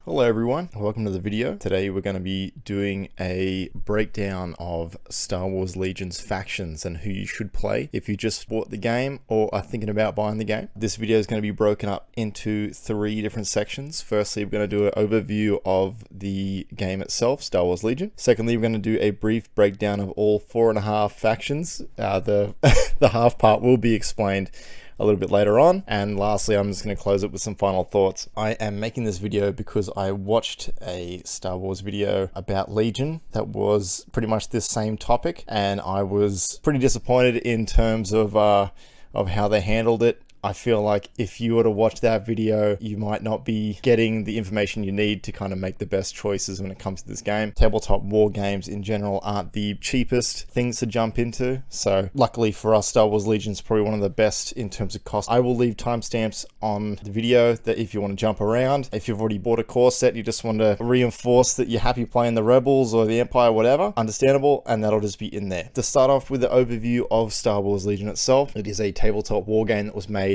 Hello everyone, welcome to the video. Today we're going to be doing a breakdown of Star Wars Legion's factions and who you should play if you just bought the game or are thinking about buying the game. This video is going to be broken up into 3 different sections. Firstly, we're going to do an overview of the game itself, Star Wars Legion. Secondly, we're going to do a brief breakdown of all 4.5 factions. The half part will be explained a little bit later on. And lastly, I'm just going to close it with some final thoughts. I am making this video because I watched a Star Wars video about Legion that was pretty much this same topic, and I was pretty disappointed in terms of how they handled it. I feel like if you were to watch that video, you might not be getting the information you need to kind of make the best choices when it comes to this game. Tabletop war games in general aren't the cheapest things to jump into. So luckily for us, Star Wars Legion is probably one of the best in terms of cost. I will leave timestamps on the video that if you want to jump around, if you've already bought a core set, you just want to reinforce that you're happy playing the Rebels or the Empire, whatever, understandable, and that'll just be in there. To start off with the overview of Star Wars Legion itself, it is a tabletop war game that was made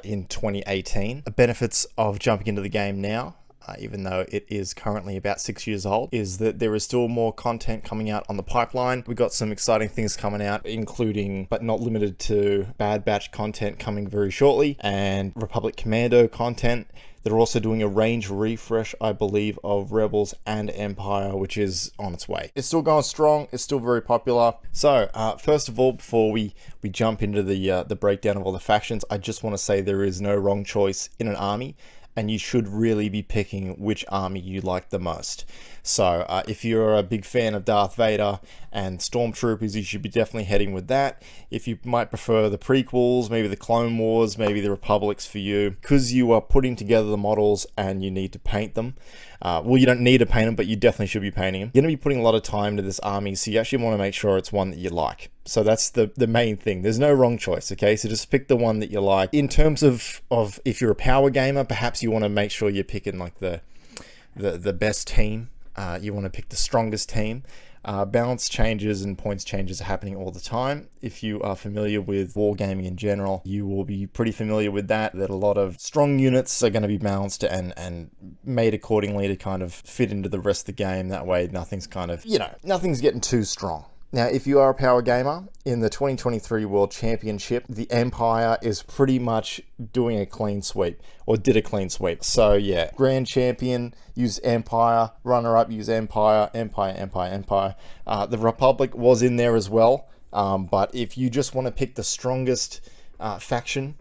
in 2018. The benefits of jumping into the game now, even though it is currently about 6 years old, is that there is still more content coming out on the pipeline. We got some exciting things coming out, including, but not limited to, Bad Batch content coming very shortly, and Republic Commando content. They're also doing a range refresh, I believe, of Rebels and Empire, which is on its way. It's still going strong. It's still very popular. So, first of all, before we jump into the breakdown of all the factions, I just want to say there is no wrong choice in an army, and you should really be picking which army you like the most. So if you're a big fan of Darth Vader and Stormtroopers, you should be definitely heading with that. If you might prefer the prequels, maybe the Clone Wars, maybe the Republics for you, because you are putting together the models and you need to paint them. Well, you don't need to paint them, but you definitely should be painting them. You're going to be putting a lot of time into this army, so you actually want to make sure it's one that you like. So that's the main thing. There's no wrong choice, okay? So just pick the one that you like. In terms of if you're a power gamer, perhaps you want to make sure you're picking like the best team. You want to pick the strongest team. Balance changes and points changes are happening all the time. If you are familiar with wargaming in general, you will be pretty familiar with that a lot of strong units are going to be balanced and made accordingly to kind of fit into the rest of the game. That way nothing's kind of, nothing's getting too strong. Now, if you are a power gamer, in the 2023 World Championship, the Empire is pretty much doing a clean sweep, or did a clean sweep. So yeah, Grand Champion, use Empire, runner-up, use Empire. The Republic was in there as well, but if you just want to pick the strongest faction,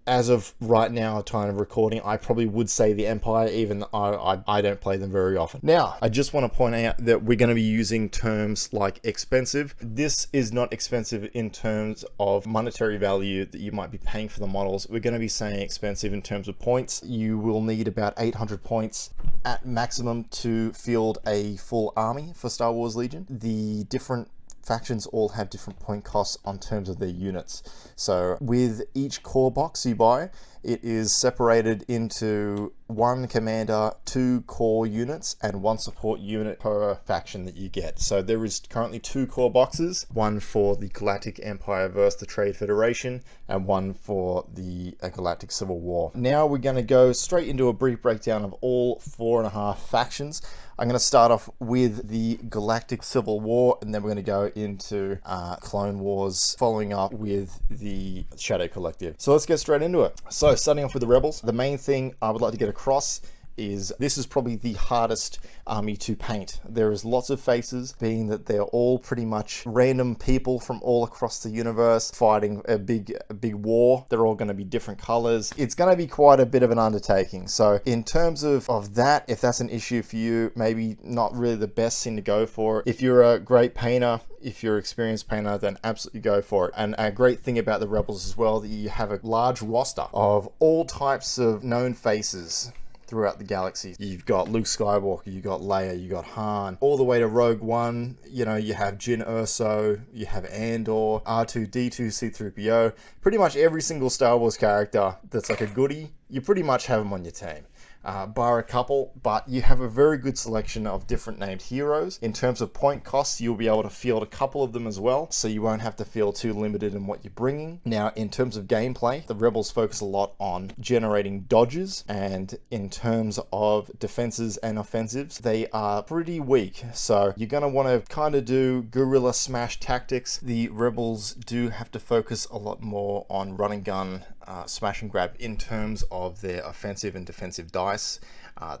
as of right now, time of recording, I probably would say the Empire, even though I don't play them very often. Now, I just want to point out that we're going to be using terms like expensive. This is not expensive in terms of monetary value that you might be paying for the models. We're going to be saying expensive in terms of points. You will need about 800 points at maximum to field a full army for Star Wars Legion. The different factions all have different point costs on terms of their units. So with each core box you buy, it is separated into 1 commander, 2 core units, and 1 support unit per faction that you get. So there is currently 2 core boxes, one for the Galactic Empire versus the Trade Federation, and one for the Galactic Civil War. Now we're going to go straight into a brief breakdown of all 4.5 factions. I'm going to start off with the Galactic Civil War, and then we're going to go into Clone Wars, following up with the Shadow Collective. So let's get straight into it. So starting off with the Rebels, the main thing I would like to get across is this is probably the hardest army to paint. There is lots of faces, being that they're all pretty much random people from all across the universe fighting a big war. They're all going to be different colors. It's going to be quite a bit of an undertaking. So in terms of that, if that's an issue for you, maybe not really the best thing to go for. If you're a great painter, if you're an experienced painter, then absolutely go for it. And a great thing about the Rebels as well, that you have a large roster of all types of known faces throughout the galaxy. You've got Luke Skywalker, you've got Leia, you've got Han, all the way to Rogue One. You have Jyn Erso, you have Andor, R2-D2, C-3PO. Pretty much every single Star Wars character that's like a goodie, you pretty much have them on your team. bar a couple, but you have a very good selection of different named heroes. In terms of point costs, you'll be able to field a couple of them as well, so you won't have to feel too limited in what you're bringing. Now, in terms of gameplay, the Rebels focus a lot on generating dodges, and in terms of defenses and offensives, they are pretty weak. So you're going to want to kind of do guerrilla smash tactics. The Rebels do have to focus a lot more on run and gun, smash and grab in terms of their offensive and defensive dice.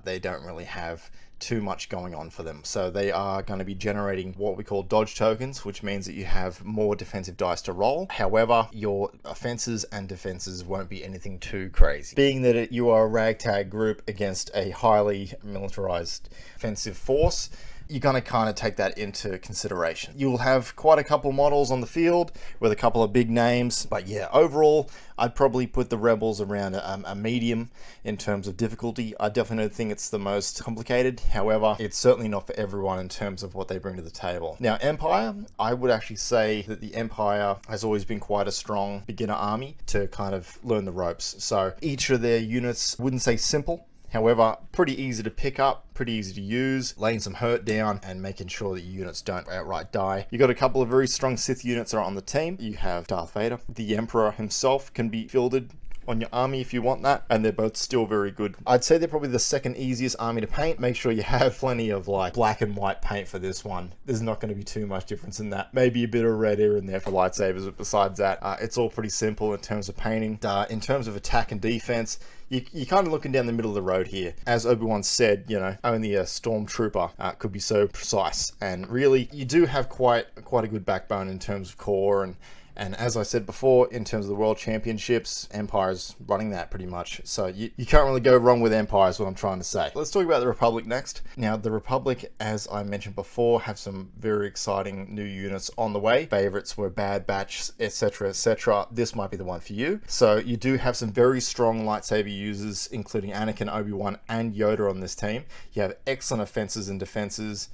They don't really have too much going on for them. So they are going to be generating what we call dodge tokens, which means that you have more defensive dice to roll. However, your offenses and defenses won't be anything too crazy. Being that you are a ragtag group against a highly militarized offensive force, you're going to kind of take that into consideration. You'll have quite a couple models on the field with a couple of big names, but yeah, overall, I'd probably put the Rebels around a medium in terms of difficulty. I definitely don't think it's the most complicated. However, it's certainly not for everyone in terms of what they bring to the table. Now, Empire, I would actually say that the Empire has always been quite a strong beginner army to kind of learn the ropes. So each of their units, wouldn't say simple, however, pretty easy to pick up, pretty easy to use, laying some hurt down and making sure that your units don't outright die. You got a couple of very strong Sith units that are on the team. You have Darth Vader. The Emperor himself can be fielded on your army if you want that, and they're both still very good. I'd say they're probably the second easiest army to paint. Make sure you have plenty of like black and white paint for this one. There's not going to be too much difference in that. Maybe a bit of red here and there for lightsabers, but besides that, it's all pretty simple in terms of painting. In terms of attack and defense, you're kind of looking down the middle of the road here. As Obi-Wan said, you know, only a stormtrooper could be so precise, and really you do have quite a good backbone in terms of core, and as I said before, in terms of the World Championships, Empire's running that pretty much. So you can't really go wrong with Empire is what I'm trying to say. Let's talk about the Republic next. Now, the Republic, as I mentioned before, have some very exciting new units on the way. Favorites were Bad Batch, etc., etc. This might be the one for you. So you do have some very strong lightsaber users, including Anakin, Obi-Wan, and Yoda on this team. You have excellent offenses and defenses,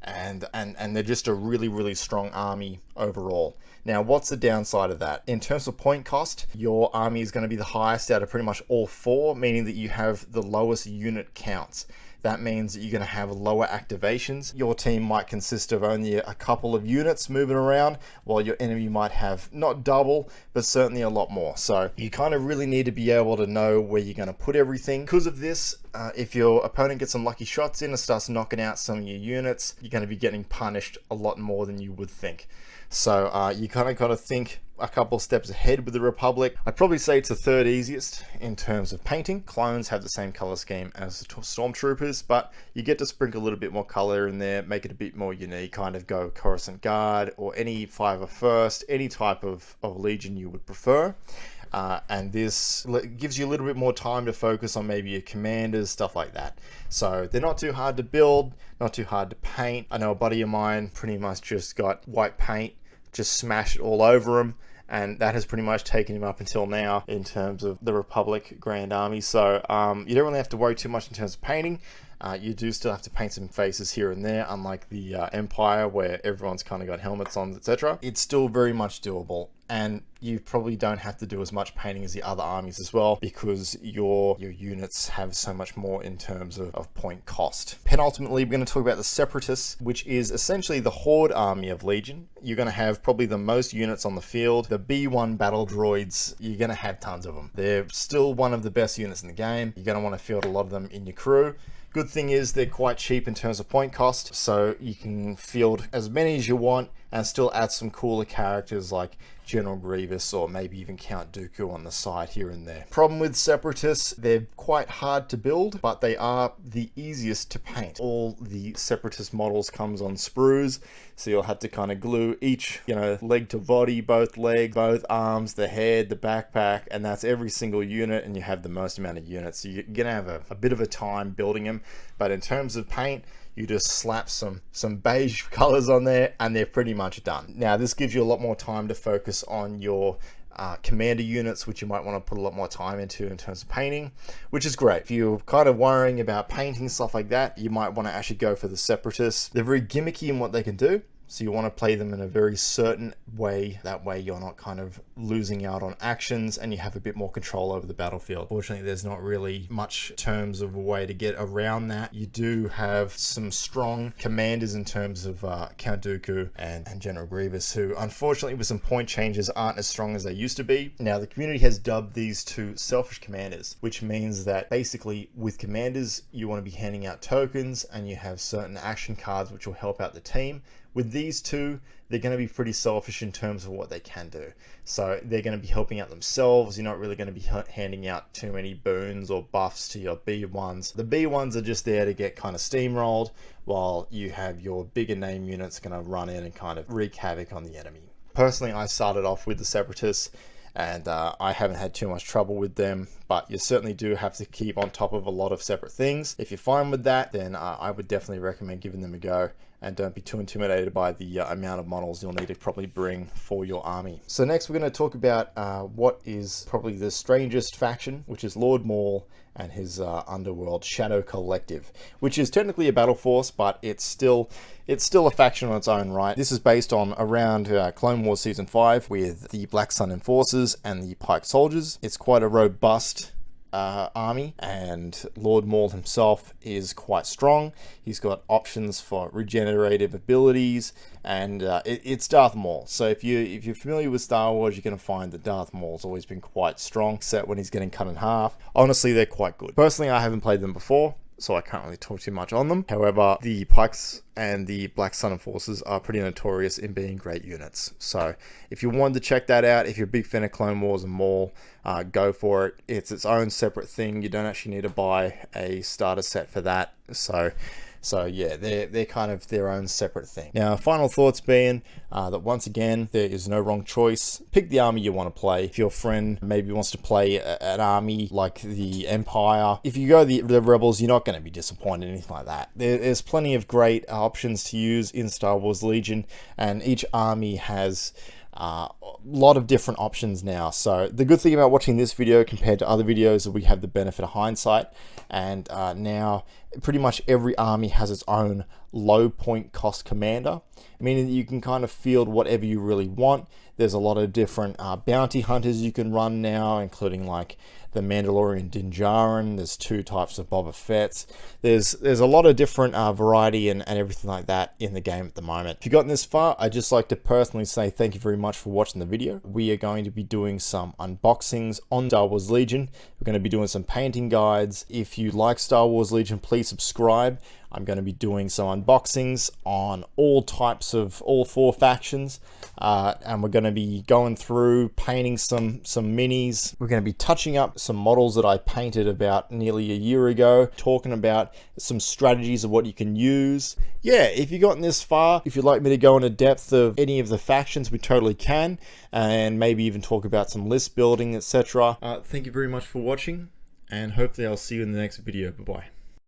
and they're just a really strong army overall. Now, what's the downside of that? In terms of point cost, your army is going to be the highest out of pretty much all four, meaning that you have the lowest unit counts. That means that you're going to have lower activations. Your team might consist of only a couple of units moving around, while your enemy might have not double, but certainly a lot more. So you kind of really need to be able to know where you're going to put everything. Because of this, if your opponent gets some lucky shots in and starts knocking out some of your units, you're going to be getting punished a lot more than you would think. So you kind of got to think a couple steps ahead with the Republic. I'd probably say it's the third easiest in terms of painting. Clones have the same color scheme as the Stormtroopers, but you get to sprinkle a little bit more color in there, make it a bit more unique, kind of go Coruscant Guard or any 5 First, any type of Legion you would prefer. And this gives you a little bit more time to focus on maybe your commanders, stuff like that. So they're not too hard to build, not too hard to paint. I know a buddy of mine pretty much just got white paint, just smashed it all over him, and that has pretty much taken him up until now in terms of the Republic Grand Army. So you don't really have to worry too much in terms of painting. You do still have to paint some faces here and there, unlike the Empire where everyone's kind of got helmets on, etc. It's still very much doable, and you probably don't have to do as much painting as the other armies as well, because your units have so much more in terms of point cost. Penultimately, we're going to talk about the Separatists, which is essentially the Horde army of Legion. You're going to have probably the most units on the field. The B1 battle droids, you're going to have tons of them. They're still one of the best units in the game. You're going to want to field a lot of them in your crew. Good thing is they're quite cheap in terms of point cost, so you can field as many as you want and still add some cooler characters like General Grievous or maybe even Count Dooku on the side here and there. Problem with Separatists, they're quite hard to build, but they are the easiest to paint. All the Separatist models comes on sprues, so you'll have to kind of glue each, leg to body, both legs, both arms, the head, the backpack, and that's every single unit, and you have the most amount of units. So you're gonna have a bit of a time building them, but in terms of paint, you just slap some beige colors on there and they're pretty much done. Now, this gives you a lot more time to focus on your commander units, which you might want to put a lot more time into in terms of painting, which is great. If you're kind of worrying about painting, stuff like that, you might want to actually go for the Separatists. They're very gimmicky in what they can do, So you want to play them in a very certain way. That way you're not kind of losing out on actions and you have a bit more control over the battlefield. Fortunately, there's not really much terms of a way to get around that. You do have some strong commanders in terms of Count Dooku and General Grievous, who unfortunately with some point changes aren't as strong as they used to be. Now the community has dubbed these two selfish commanders, which means that basically with commanders you want to be handing out tokens and you have certain action cards which will help out the team. With these two, they're going to be pretty selfish in terms of what they can do. So they're going to be helping out themselves. You're not really going to be handing out too many boons or buffs to your B1s. The B1s are just there to get kind of steamrolled, while you have your bigger name units going to run in and kind of wreak havoc on the enemy. Personally, I started off with the Separatists, and I haven't had too much trouble with them, but you certainly do have to keep on top of a lot of separate things. If you're fine with that, then I would definitely recommend giving them a go, and don't be too intimidated by the amount of models you'll need to probably bring for your army. So next we're going to talk about what is probably the strangest faction, which is Lord Maul and his underworld Shadow Collective, which is technically a battle force, but it's still a faction on its own right. This is based on around Clone Wars Season 5 with the Black Sun Enforcers and the Pike Soldiers. It's quite a robust army, and Lord Maul himself is quite strong. He's got options for regenerative abilities, and it's Darth Maul. So if you're familiar with Star Wars, you're going to find that Darth Maul's always been quite strong, except when he's getting cut in half. Honestly, they're quite good. Personally, I haven't played them before, so I can't really talk too much on them. However, the Pikes and the Black Sun Enforcers are pretty notorious in being great units. So if you wanted to check that out, if you're a big fan of Clone Wars and Maul, go for it. It's its own separate thing. You don't actually need to buy a starter set for that. So yeah, they're kind of their own separate thing. Now, final thoughts being that once again, there is no wrong choice. Pick the army you want to play. If your friend maybe wants to play an army like the Empire, if you go the Rebels, you're not going to be disappointed, anything like that. There's plenty of great options to use in Star Wars Legion, and each army has a lot of different options now. So the good thing about watching this video compared to other videos is that we have the benefit of hindsight, and now pretty much every army has its own low point cost commander, meaning that you can kind of field whatever you really want. There's a lot of different bounty hunters you can run now, including like the Mandalorian Din Djarin. There's 2 types of Boba Fett's. There's a lot of different variety and everything like that in the game at the moment. If you've gotten this far, I'd just like to personally say thank you very much for watching the video. We are going to be doing some unboxings on Star Wars Legion. We're going to be doing some painting guides. If you like Star Wars Legion, please subscribe. I'm going to be doing some unboxings on all types of all 4 factions, and we're going to be going through painting some minis. We're going to be touching up some models that I painted about nearly a year ago, talking about some strategies of what you can use. Yeah, if you've gotten this far, if you'd like me to go into depth of any of the factions, we totally can, and maybe even talk about some list building, etc. Thank you very much for watching, and hopefully I'll see you in the next video. Bye-bye.